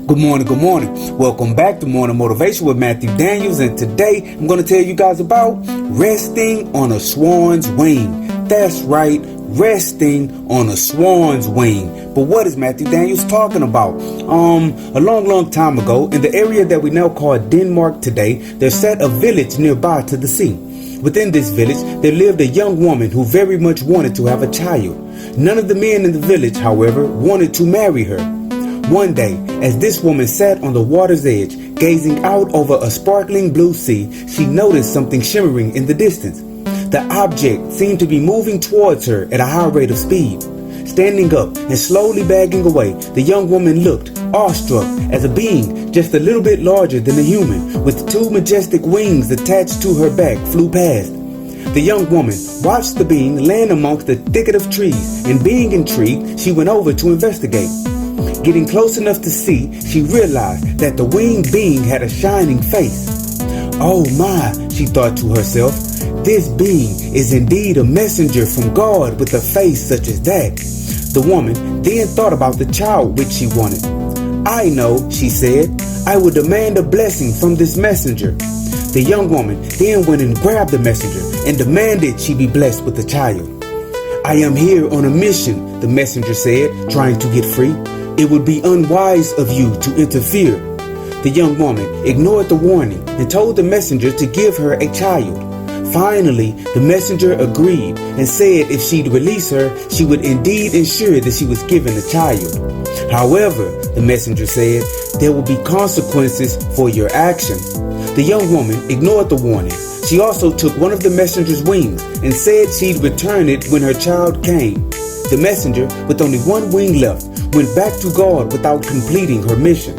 Good morning. Welcome back to Morning Motivation with Matthew Daniels, and today I'm going to tell you guys about resting on a swan's wing. That's right, resting on a swan's wing. But what is Matthew Daniels talking about? A long time ago, in the area that we now call Denmark today, there sat a village nearby to the sea. Within this village, there lived a young woman who very much wanted to have a child. None of the men in the village, however, wanted to marry her. One day, as this woman sat on the water's edge, gazing out over a sparkling blue sea, she noticed something shimmering in the distance. The object seemed to be moving towards her at a high rate of speed. Standing up and slowly backing away, the young woman looked, awestruck, as a being just a little bit larger than a human, with two majestic wings attached to her back, flew past. The young woman watched the being land amongst the thicket of trees, and being intrigued, she went over to investigate. Getting close enough to see, she realized that the winged being had a shining face. Oh my, she thought to herself, this being is indeed a messenger from God with a face such as that. The woman then thought about the child which she wanted. I know, she said, I will demand a blessing from this messenger. The young woman then went and grabbed the messenger and demanded she be blessed with the child. I am here on a mission, the messenger said, trying to get free. It would be unwise of you to interfere. The young woman ignored the warning and told the messenger to give her a child. Finally, the messenger agreed and said if she'd release her, she would indeed ensure that she was given a child. However, the messenger said, there will be consequences for your actions. The young woman ignored the warning. She also took one of the messenger's wings and said she'd return it when her child came. The messenger, with only one wing left, went back to God without completing her mission.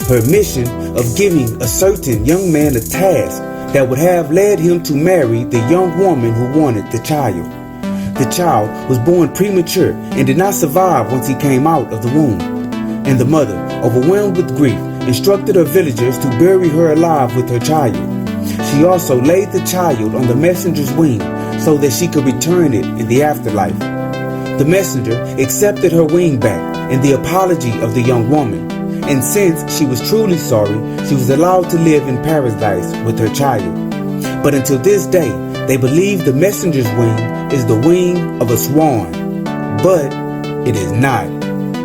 Her mission of giving a certain young man a task that would have led him to marry the young woman who wanted the child. The child was born premature and did not survive once he came out of the womb. And the mother, overwhelmed with grief, instructed her villagers to bury her alive with her child. She also laid the child on the messenger's wing so that she could return it in the afterlife. The messenger accepted her wing back and the apology of the young woman, and since she was truly sorry, she was allowed to live in paradise with her child. But until this day, they believe the messenger's wing is the wing of a swan, but it is not.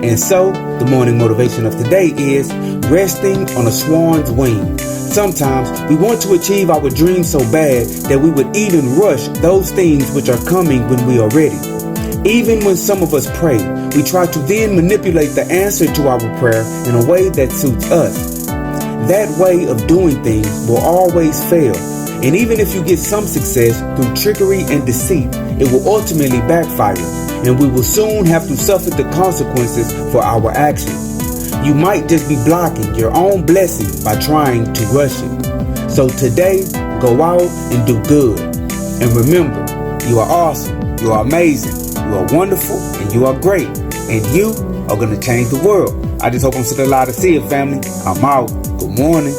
And so, the morning motivation of today is resting on a swan's wing. Sometimes we want to achieve our dreams so bad that we would even rush those things which are coming when we are ready. Even when some of us pray, we try to then manipulate the answer to our prayer in a way that suits us. That way of doing things will always fail. And even if you get some success through trickery and deceit, it will ultimately backfire, and we will soon have to suffer the consequences for our actions. You might just be blocking your own blessing by trying to rush it. So today, go out and do good. And remember, you are awesome, you are amazing, you are wonderful, and you are great. And you are going to change the world. I just hope I'm still alive to see it, family. I'm out. Good morning.